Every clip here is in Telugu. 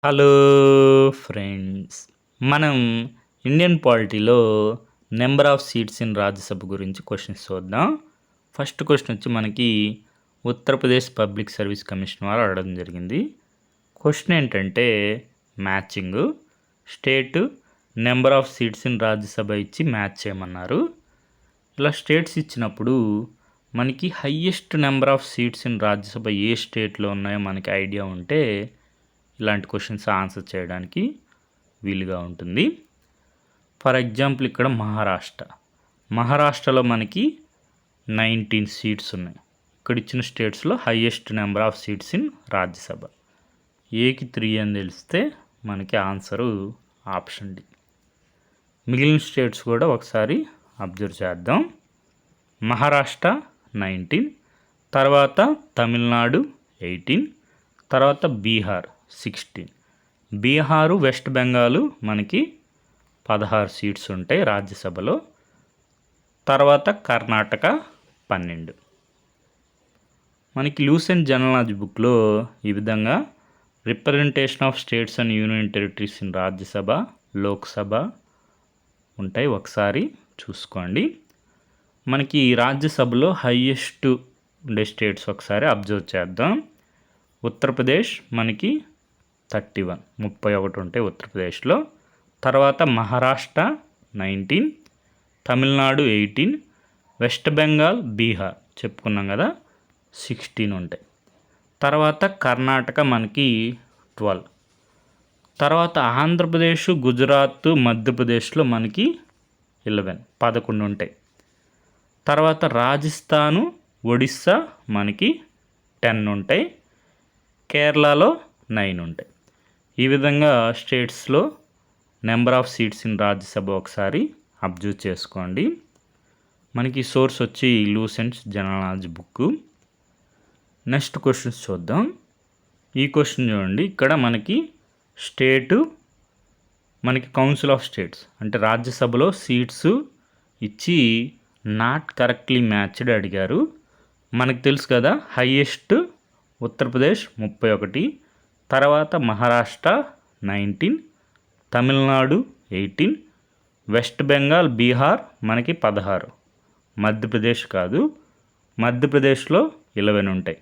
Hello friends. మనం ఇండియన్ పాలిటీలో number of seats in Rajya Sabha గురించి క్వశ్చన్స్ చూద్దాం. ఫస్ట్ క్వశ్చన్ వచ్చి మనకి ఉత్తరప్రదేశ్ పబ్లిక్ సర్వీస్ కమిషన్ వారు అడగడం జరిగింది. క్వశ్చన్ ఏంటంటే matching state number of seats in Rajya Sabha ఇచ్చి మ్యాచ్ చేయమన్నారు. ఇలా స్టేట్స్ ఇచ్చినప్పుడు మనకి highest number of seats in Rajya Sabha ఏ స్టేట్లో ఉన్నాయో మనకి ఐడియా ఉంటే ఇలాంటి క్వశ్చన్స్ ఆన్సర్ చేయడానికి వీలుగా ఉంటుంది. ఫర్ ఎగ్జాంపుల్ ఇక్కడ మహారాష్ట్రలో మనకి 19 సీట్స్ ఉన్నాయి. ఇక్కడ ఇచ్చిన స్టేట్స్లో highest number of seats in Rajya Sabha. ఏకి 3 అని తెలిస్తే మనకి ఆన్సరు ఆప్షన్ డి. మిగిలిన స్టేట్స్ కూడా ఒకసారి అబ్జర్వ్ చేద్దాం. మహారాష్ట్ర 19, తర్వాత తమిళనాడు 18, తర్వాత బీహార్ 16. బీహారు వెస్ట్ బెంగాల్ మనకి 16 సీట్స్ ఉంటాయి రాజ్యసభలో. తర్వాత కర్ణాటక 12. మనకి లూసెంట్ జనరల్ నాలెడ్జ్ బుక్లో ఈ విధంగా representation of states and union territories in Rajya Sabha, Lok Sabha ఉంటాయి, ఒకసారి చూసుకోండి. మనకి రాజ్యసభలో హయ్యెస్ట్ ఉండే స్టేట్స్ ఒకసారి అబ్జర్వ్ చేద్దాం. ఉత్తరప్రదేశ్ మనకి 31 ఉంటాయి ఉత్తరప్రదేశ్లో. తర్వాత మహారాష్ట్ర 19, తమిళనాడు 18, వెస్ట్ బెంగాల్ బీహార్ చెప్పుకున్నాం కదా 16 ఉంటాయి. తర్వాత కర్ణాటక మనకి 12. తర్వాత ఆంధ్రప్రదేశ్, గుజరాత్, మధ్యప్రదేశ్లో మనకి 11 ఉంటాయి. తర్వాత రాజస్థాను, ఒడిస్సా మనకి 10 ఉంటాయి. కేరళలో 9 ఉంటాయి. ఈ విధంగా స్టేట్స్లో number of seats in Rajya Sabha ఒకసారి అబ్జర్వ్ చేసుకోండి. మనకి సోర్స్ వచ్చి Lucent's general knowledge book. Next questions చూద్దాం. ఈ క్వశ్చన్ చూడండి. ఇక్కడ మనకి స్టేటు మనకి కౌన్సిల్ ఆఫ్ స్టేట్స్ అంటే రాజ్యసభలో సీట్స్ ఇచ్చి నాట్ కరెక్ట్లీ మ్యాచ్డ్ అడిగారు. మనకు తెలుసు కదా హయ్యెస్ట్ ఉత్తరప్రదేశ్ 31, తర్వాత మహారాష్ట్ర 19, తమిళనాడు 18, వెస్ట్ బెంగాల్ బీహార్ మనకి 16, మధ్యప్రదేశ్ కాదు, మధ్యప్రదేశ్లో 11 ఉంటాయి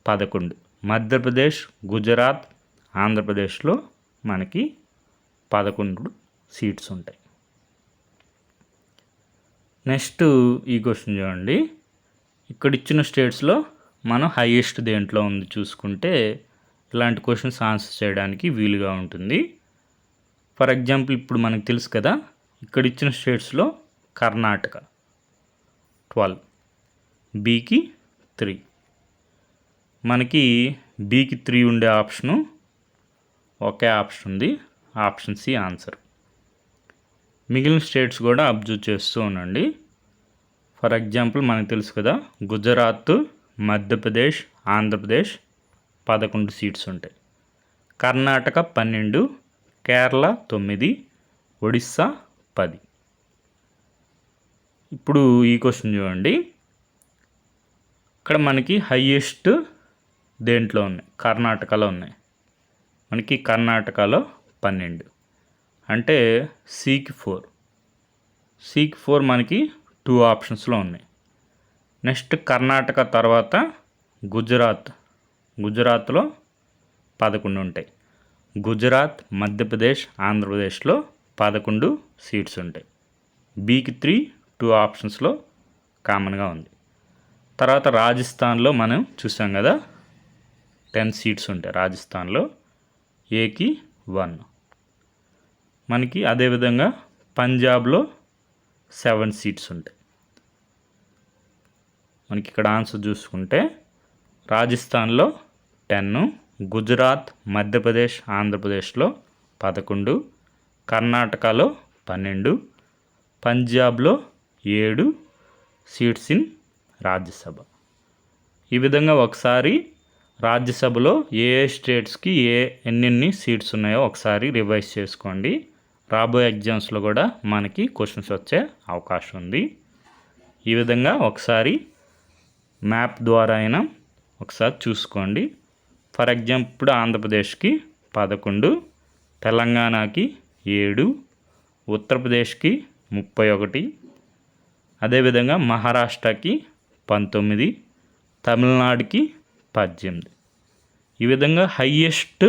11, మధ్యప్రదేశ్, గుజరాత్, ఆంధ్రప్రదేశ్లో మనకి 11 సీట్స్ ఉంటాయి. నెక్స్ట్ ఈ క్వశ్చన్ చూడండి. ఇక్కడ ఇచ్చిన స్టేట్స్లో మనం హైయెస్ట్ దేంట్లో ఉంది చూసుకుంటే ఇలాంటి క్వశ్చన్స్ ఆన్సర్ చేయడానికి వీలుగా ఉంటుంది. ఫర్ ఎగ్జాంపుల్ ఇప్పుడు మనకు తెలుసు కదా ఇక్కడ ఇచ్చిన స్టేట్స్లో కర్ణాటక 12, బీకి 3, మనకి బీకి 3 ఉండే ఆప్షను ఒకే ఆప్షన్ ఉంది, ఆప్షన్ సి ఆన్సర్. మిగిలిన స్టేట్స్ కూడా అబ్జర్వ్ చేస్తూ ఉండండి. ఫర్ ఎగ్జాంపుల్ మనకు తెలుసు కదా గుజరాత్, మధ్యప్రదేశ్, ఆంధ్రప్రదేశ్ 11 సీట్స్ ఉంటాయి. కర్ణాటక 12, కేరళ 9, ఒడిస్సా 10. ఇప్పుడు ఈ క్వశ్చన్ చూడండి. ఇక్కడ మనకి హయ్యెస్ట్ దేంట్లో ఉన్నాయి, కర్ణాటకలో ఉన్నాయి. మనకి కర్ణాటకలో 12 అంటే సికి 4 మనకి 2 ఆప్షన్స్లో ఉన్నాయి. నెక్స్ట్ కర్ణాటక తర్వాత గుజరాత్లో 11 ఉంటాయి. గుజరాత్, మధ్యప్రదేశ్, ఆంధ్రప్రదేశ్లో 11 సీట్స్ ఉంటాయి. బీకి 3 2 ఆప్షన్స్లో కామన్గా ఉంది. తర్వాత రాజస్థాన్లో మనం చూసాం కదా 10 సీట్స్ ఉంటాయి రాజస్థాన్లో, ఏకి 1. మనకి అదేవిధంగా పంజాబ్లో 7 సీట్స్ ఉంటాయి. మనకి ఇక్కడ ఆన్సర్ చూసుకుంటే రాజస్థాన్లో 10, గుజరాత్, మధ్యప్రదేశ్, ఆంధ్రప్రదేశ్లో 11, కర్ణాటకలో 12, పంజాబ్లో 7 సీట్స్ ఇన్ రాజ్యసభ. ఈ విధంగా ఒకసారి రాజ్యసభలో ఏ స్టేట్స్కి ఎన్ని సీట్స్ ఉన్నాయో ఒకసారి రివైజ్ చేసుకోండి. రాబోయే ఎగ్జామ్స్లో కూడా మనకి క్వశ్చన్స్ వచ్చే అవకాశం ఉంది. ఈ విధంగా ఒకసారి మ్యాప్ ద్వారా అయినా ఒకసారి చూసుకోండి. ఫర్ ఎగ్జాంపుల్ ఇప్పుడు ఆంధ్రప్రదేశ్కి 11, తెలంగాణకి 7, ఉత్తరప్రదేశ్కి 31, అదేవిధంగా మహారాష్ట్రకి 19, తమిళనాడుకి 18. ఈ విధంగా హయ్యెస్ట్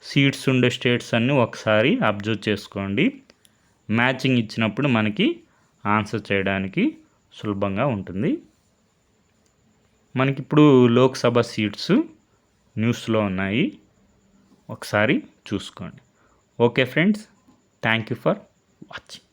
సీట్స్ ఉండే స్టేట్స్ అన్నీ ఒకసారి అబ్జర్వ్ చేసుకోండి. మ్యాచింగ్ ఇచ్చినప్పుడు మనకి ఆన్సర్ చేయడానికి సులభంగా ఉంటుంది. మనకిప్పుడు లోక్సభ సీట్స్ న్యూస్లో ఉన్నాయి, ఒకసారి చూసుకోండి. Okay friends, thank you for watching.